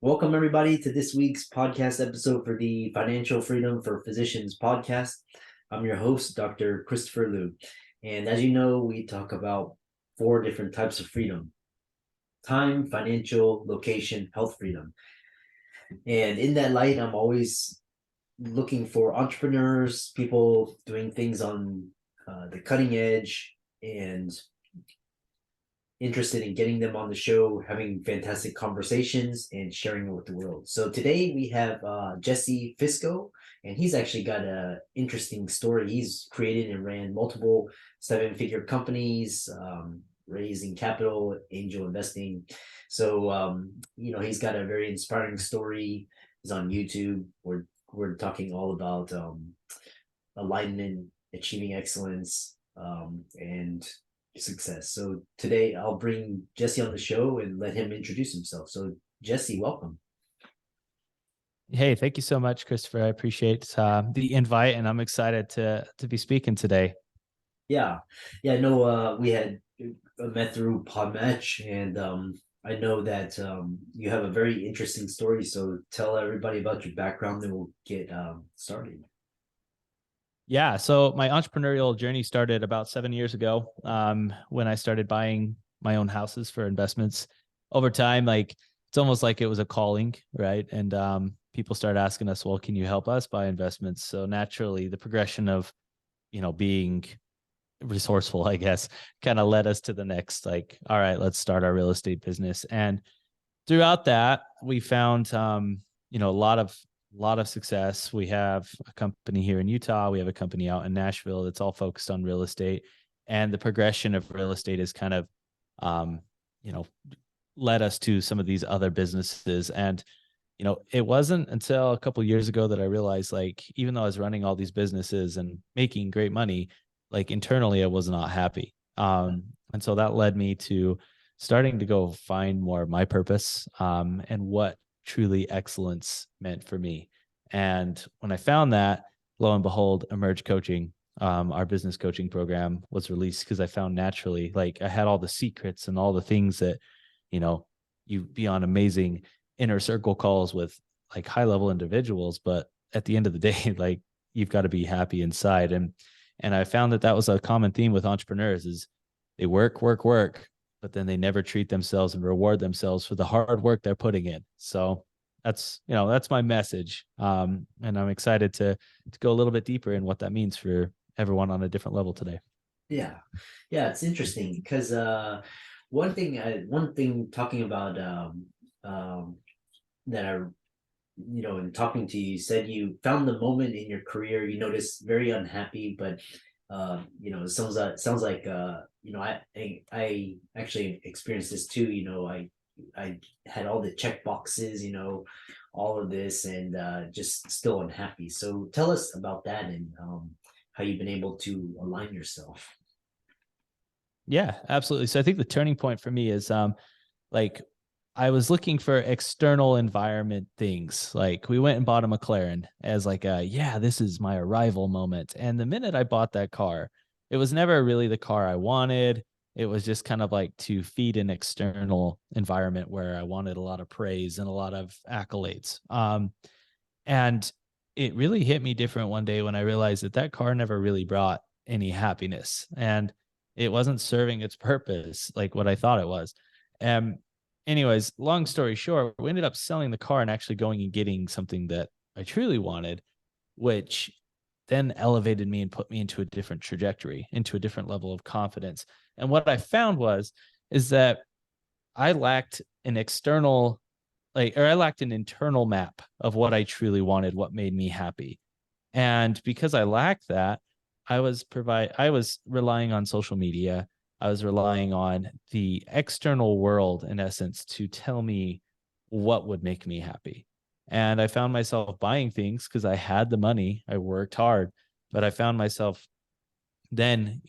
Welcome, everybody, to this week's podcast episode for the Financial Freedom for Physicians podcast. I'm your host, Dr. Christopher Liu. And as you know, we talk about four different types of freedom: time, financial, location, health freedom. And in that light, I'm always looking for entrepreneurs, people doing things on the cutting edge, and interested in getting them on the show, having fantastic conversations, and sharing it with the world. So today we have Jesse Fisco, and he's actually got a interesting story. He's created and ran multiple seven-figure companies, raising capital, angel investing. So he's got a very inspiring story. He's on YouTube. We're talking all about alignment, achieving excellence, and success. So today I'll bring Jesse on the show and let him introduce himself. So Jesse, welcome. Hey, thank you so much, Christopher. I appreciate the invite, and I'm excited to be speaking today. Yeah, no, we had met through Podmatch, and I know that you have a very interesting story. So tell everybody about your background, and we'll get started. Yeah, so my entrepreneurial journey started about 7 years ago when I started buying my own houses for investments. Over time, it's almost like it was a calling, right? And people started asking us, well, can you help us buy investments? So naturally, the progression of, being resourceful, I guess, kind of led us to the next, all right, let's start our real estate business. And throughout that, we found, a lot of success. We have a company here in Utah. We have a company out in Nashville that's all focused on real estate. And the progression of real estate is kind of, led us to some of these other businesses. And, it wasn't until a couple of years ago that I realized, even though I was running all these businesses and making great money, internally, I was not happy. And so that led me to starting to go find more of my purpose and what truly excellence meant for me. And when I found that, lo and behold, Emerge Coaching, our business coaching program, was released because I found naturally, I had all the secrets and all the things that, you be on amazing inner circle calls with high level individuals, but at the end of the day, you've got to be happy inside. And I found that was a common theme with entrepreneurs is they work, but then they never treat themselves and reward themselves for the hard work they're putting in. So that's my message. And I'm excited to go a little bit deeper in what that means for everyone on a different level today. Yeah, it's interesting because one thing talking about that I in talking to you, you said you found the moment in your career you noticed very unhappy, but it sounds like I actually experienced this too. I had all the check boxes, all of this, and just still unhappy. So tell us about that and how you've been able to align yourself. Yeah, absolutely. So I think the turning point for me is I was looking for external environment things. Like we went and bought a McLaren as this is my arrival moment. And the minute I bought that car, it was never really the car I wanted. It was just kind of to feed an external environment where I wanted a lot of praise and a lot of accolades. And it really hit me different one day when I realized that car never really brought any happiness and it wasn't serving its purpose like what I thought it was. Anyways, long story short, we ended up selling the car and actually going and getting something that I truly wanted, which then elevated me and put me into a different trajectory, into a different level of confidence. And what I found is that I lacked an external, I lacked an internal map of what I truly wanted, what made me happy. And because I lacked that, I was relying on social media. I was relying on the external world, in essence, to tell me what would make me happy. And I found myself buying things because I had the money. I worked hard, but I found myself then,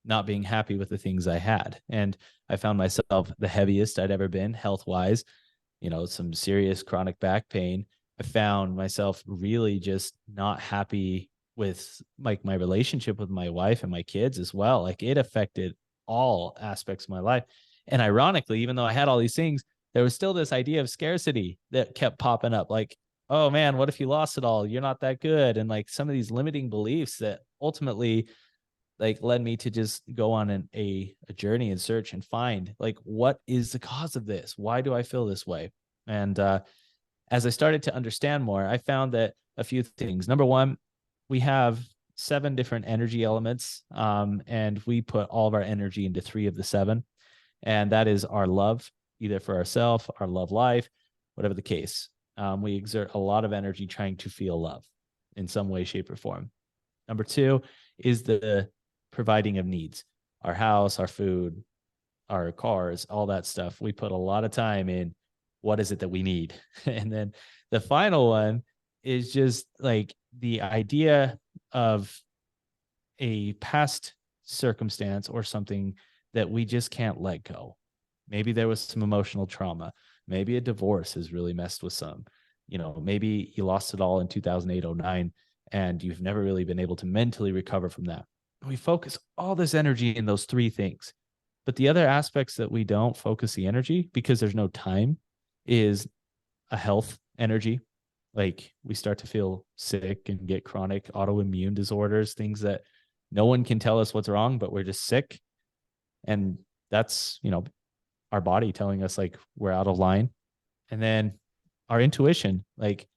not being happy with the things I had. And I found myself the heaviest I'd ever been health-wise, some serious chronic back pain. I found myself really just not happy with my relationship with my wife and my kids as well. It affected all aspects of my life. And ironically, even though I had all these things, there was still this idea of scarcity that kept popping up. Like, oh man, what if you lost it all? You're not that good. And like some of these limiting beliefs that ultimately like led me to just go on a journey and search and find like, what is the cause of this? Why do I feel this way? And as I started to understand more, I found that a few things. Number one, we have 7 different energy elements, and we put all of our energy into 3 of the 7. And that is our love, either for ourselves, our love life, whatever the case. We exert a lot of energy trying to feel love in some way, shape, or form. Number 2 is the providing of needs, our house, our food, our cars, all that stuff. We put a lot of time in what is it that we need. And then the final one is just like the idea of a past circumstance or something that we just can't let go. Maybe there was some emotional trauma. Maybe a divorce has really messed with some. You know, maybe you lost it all in 2008, 09, and you've never really been able to mentally recover from that. We focus all this energy in those 3 things. But the other aspects that we don't focus the energy because there's no time is a health energy. Like we start to feel sick and get chronic autoimmune disorders, things that no one can tell us what's wrong, but we're just sick. And that's, you know, our body telling us like we're out of line. And then our intuition, like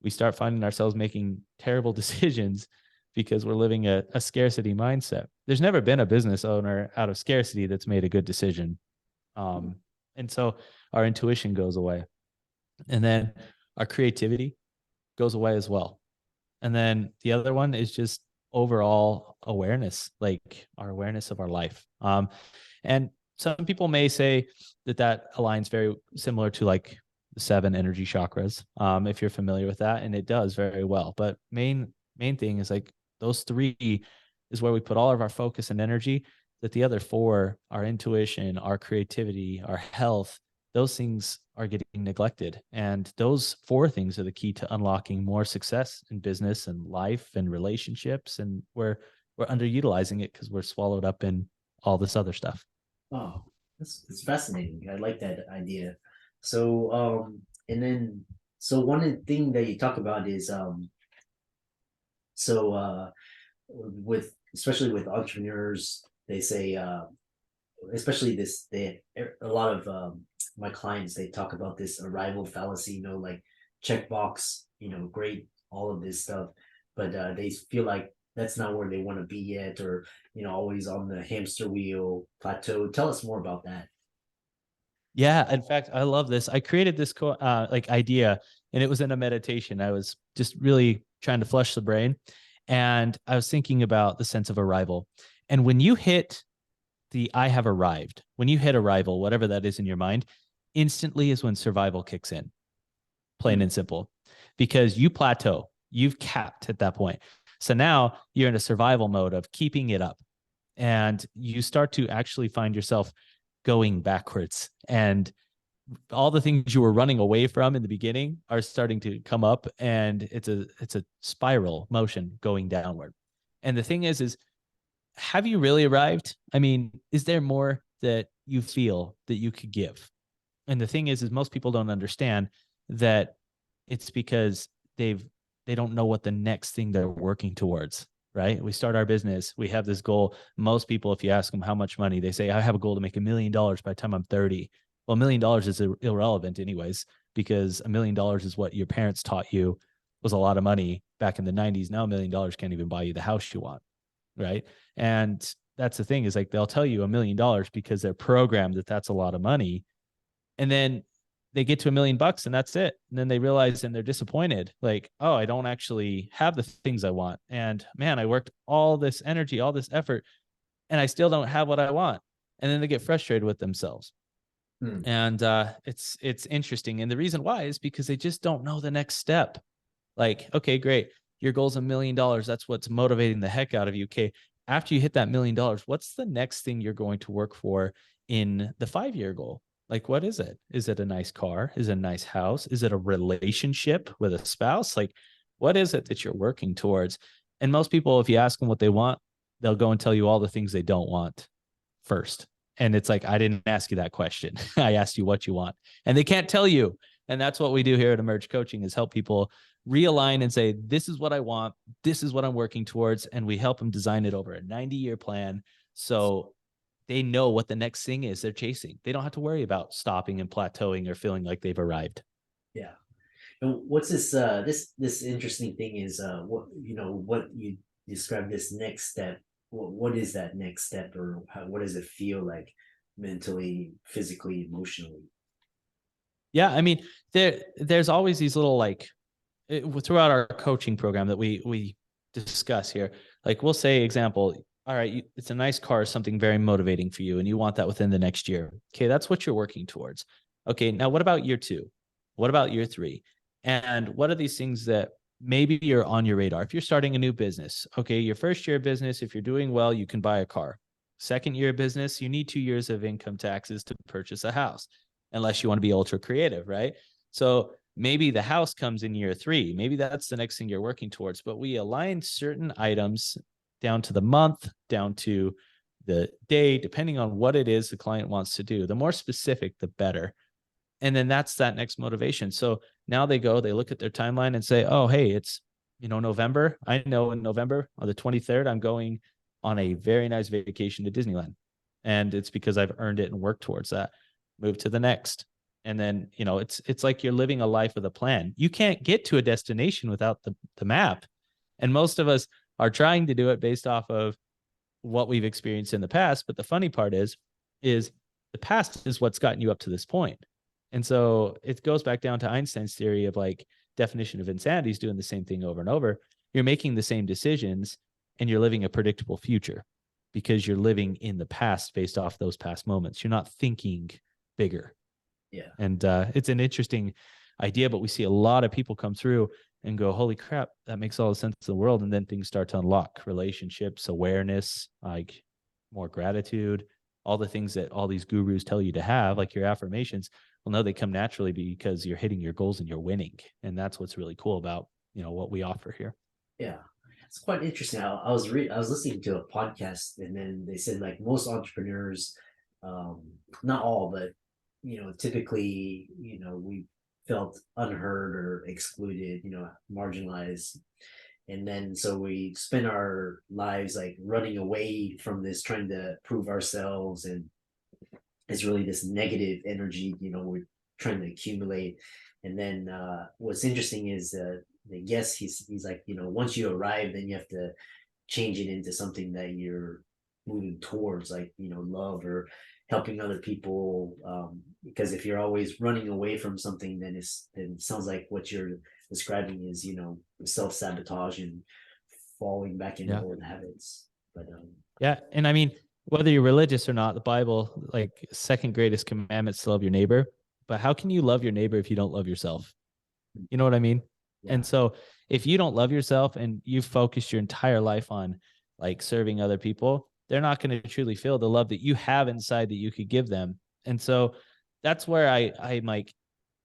we start finding ourselves making terrible decisions because we're living a scarcity mindset. There's never been a business owner out of scarcity that's made a good decision. And so our intuition goes away. And then our creativity goes away as well. And then the other one is just overall awareness, like our awareness of our life. And some people may say that that aligns very similar to like the 7 energy chakras, if you're familiar with that, and it does very well. But main thing is like those 3 is where we put all of our focus and energy. That the other 4, our intuition, our creativity, our health, those things are getting neglected. And those 4 things are the key to unlocking more success in business and life and relationships. And we're underutilizing it because we're swallowed up in all this other stuff. Oh, that's fascinating. I like that idea. So, and then, so one thing that you talk about is, with, especially with entrepreneurs, they say, especially this, a lot of my clients, they talk about this arrival fallacy, you know, like checkbox, you know, great, all of this stuff, but they feel like that's not where they want to be yet, or, you know, always on the hamster wheel plateau. Tell us more about that. Yeah, in fact, I love this. I created this like idea, and it was in a meditation. I was just really trying to flush the brain, and I was thinking about the sense of arrival. And when you hit the I have arrived, when you hit arrival, whatever that is in your mind, instantly is when survival kicks in, plain and simple, because you plateau, you've capped at that point. So now you're in a survival mode of keeping it up, and you start to actually find yourself going backwards, and all the things you were running away from in the beginning are starting to come up, and it's a spiral motion going downward. And the thing is have you really arrived? I mean, is there more that you feel that you could give? And the thing is most people don't understand that it's because they don't know what the next thing they're working towards. Right? We start our business. We have this goal. Most people, if you ask them how much money, they say, I have a goal to make $1 million by the time I'm 30. Well, $1 million is irrelevant anyways, because $1 million is what your parents taught you was a lot of money back in the 90s. Now $1 million can't even buy you the house you want. Right? And that's the thing is like, they'll tell you $1 million because they're programmed that that's a lot of money. And then they get to $1 million and that's it. And then they realize and they're disappointed. Like, oh, I don't actually have the things I want. And man, I worked all this energy, all this effort, and I still don't have what I want. And then they get frustrated with themselves. And it's interesting. And the reason why is because they just don't know the next step. Like, okay, great. Your goal's $1 million. That's what's motivating the heck out of you. Okay. After you hit that $1 million, what's the next thing you're going to work for in the 5-year goal? Like, what is it? Is it a nice car? Is it a nice house? Is it a relationship with a spouse? Like, what is it that you're working towards? And most people, if you ask them what they want, they'll go and tell you all the things they don't want first. And it's like, I didn't ask you that question. I asked you what you want. And they can't tell you. And that's what we do here at Emerge Coaching, is help people realign and say, this is what I want. This is what I'm working towards. And we help them design it over a 90-year plan. So they know what the next thing is they're chasing. They don't have to worry about stopping and plateauing or feeling like they've arrived. Yeah. And what's this interesting thing is what you describe this next step. What is that next step, or what does it feel like mentally, physically, emotionally? Yeah, I mean, there's always these little like throughout our coaching program that we discuss here. Like we'll say, example, all right, it's a nice car, something very motivating for you, and you want that within the next year. Okay, that's what you're working towards. Okay, now what about year 2? What about year 3? And what are these things that maybe you're on your radar? If you're starting a new business, okay, your first year of business, if you're doing well, you can buy a car. Second year of business, you need 2 years of income taxes to purchase a house, unless you want to be ultra creative, right? So maybe the house comes in year 3. Maybe that's the next thing you're working towards. But we align certain items down to the month, down to the day, depending on what it is the client wants to do. The more specific, the better. And then that's that next motivation. So now they look at their timeline and say, oh, hey, it's, November. I know in November on the 23rd, I'm going on a very nice vacation to Disneyland. And it's because I've earned it and worked towards that. Move to the next. And then, it's like you're living a life with a plan. You can't get to a destination without the map. And most of us are trying to do it based off of what we've experienced in the past. But the funny part is the past is what's gotten you up to this point. And so it goes back down to Einstein's theory of like definition of insanity is doing the same thing over and over. You're making the same decisions and you're living a predictable future because you're living in the past based off those past moments. You're not thinking bigger. Yeah. And it's an interesting idea, but we see a lot of people come through and go, holy crap, that makes all the sense in the world. And then things start to unlock relationships, awareness, like more gratitude, all the things that all these gurus tell you to have, like your affirmations. Well, no, they come naturally because you're hitting your goals and you're winning. And that's what's really cool about, what we offer here. Yeah. It's quite interesting. I was listening to a podcast, and then they said like most entrepreneurs, not all, but typically, we felt unheard or excluded, marginalized. And then so we spend our lives like running away from this, trying to prove ourselves, and it's really this negative energy, we're trying to accumulate. And then what's interesting is the guest, he's like, once you arrive, then you have to change it into something that you're moving towards, like, love or helping other people. Because if you're always running away from something, then it sounds like what you're describing is, self-sabotage and falling back into old habits. But yeah. And I mean, whether you're religious or not, the Bible, like second greatest commandments to love your neighbor. But how can you love your neighbor if you don't love yourself? You know what I mean? Yeah. And so if you don't love yourself and you've focused your entire life on like serving other people, they're not going to truly feel the love that you have inside that you could give them. And so that's where I'm like,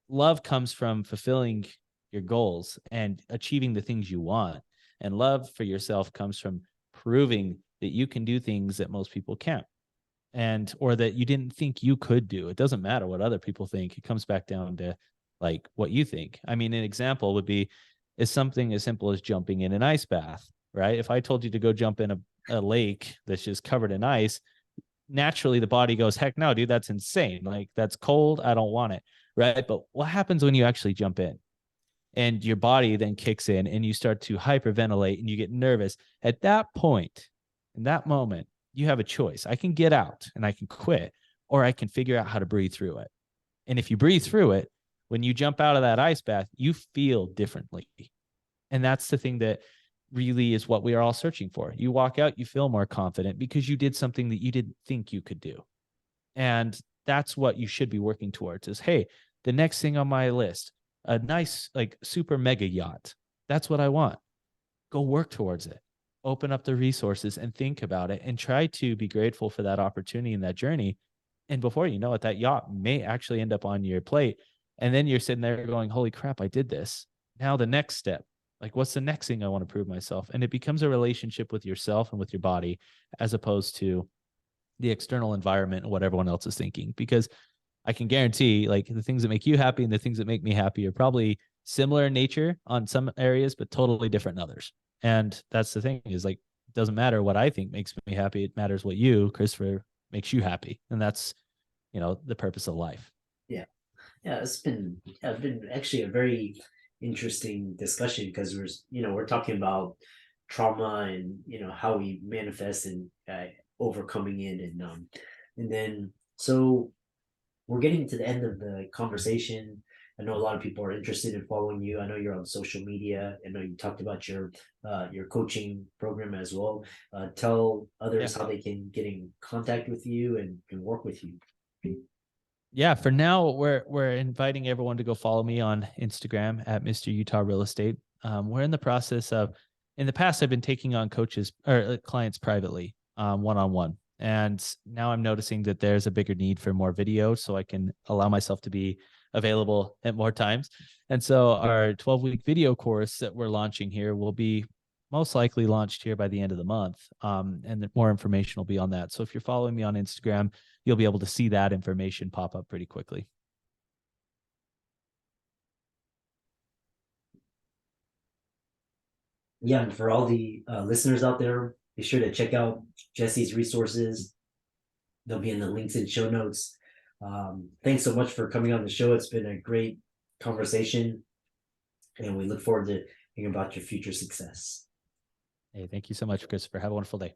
love comes from fulfilling your goals and achieving the things you want. And love for yourself comes from proving that you can do things that most people can't, and or that you didn't think you could do. It doesn't matter what other people think. It comes back down to like what you think. I mean, an example would be is something as simple as jumping in an ice bath, right? If I told you to go jump in a lake that's just covered in ice, naturally the body goes, heck no, dude, that's insane. Like that's cold. I don't want it. Right. But what happens when you actually jump in? And your body then kicks in and you start to hyperventilate and you get nervous. At that point, in that moment, you have a choice. I can get out and I can quit, or I can figure out how to breathe through it. And if you breathe through it, when you jump out of that ice bath, you feel differently. And that's the thing that really is what we are all searching for. You walk out, you feel more confident because you did something that you didn't think you could do. And that's what you should be working towards is, hey, the next thing on my list, a nice, like super mega yacht. That's what I want. Go work towards it. Open up the resources and think about it and try to be grateful for that opportunity and that journey. And before you know it, that yacht may actually end up on your plate. And then you're sitting there going, holy crap, I did this. Now the next step, like what's the next thing I want to prove myself? And it becomes a relationship with yourself and with your body, as opposed to the external environment and what everyone else is thinking, because I can guarantee like the things that make you happy and the things that make me happy are probably similar in nature on some areas, but totally different in others. And that's the thing, is like, it doesn't matter what I think makes me happy. It matters what you, Christopher, makes you happy. And that's, the purpose of life. Yeah. Yeah, it's been actually a very interesting discussion because we're talking about trauma and how we manifest and overcoming it and then so we're getting to the end of the conversation. I know a lot of people are interested in following you. I know you're on social media. I know you talked about your coaching program as well. Tell Yeah. others how they can get in contact with you and work with you. Yeah, for now, we're inviting everyone to go follow me on Instagram at Mr. Utah Real Estate. We're in the process of, in the past, I've been taking on coaches or clients privately, one-on-one. And now I'm noticing that there's a bigger need for more video, so I can allow myself to be available at more times. And so our 12-week video course that we're launching here will be most likely launched here by the end of the month. And more information will be on that. So if you're following me on Instagram, you'll be able to see that information pop up pretty quickly. Yeah, and for all the listeners out there, be sure to check out Jesse's resources. They'll be in the links and show notes. Thanks so much for coming on the show. It's been a great conversation, and we look forward to hearing about your future success. Hey, thank you so much, Christopher. Have a wonderful day.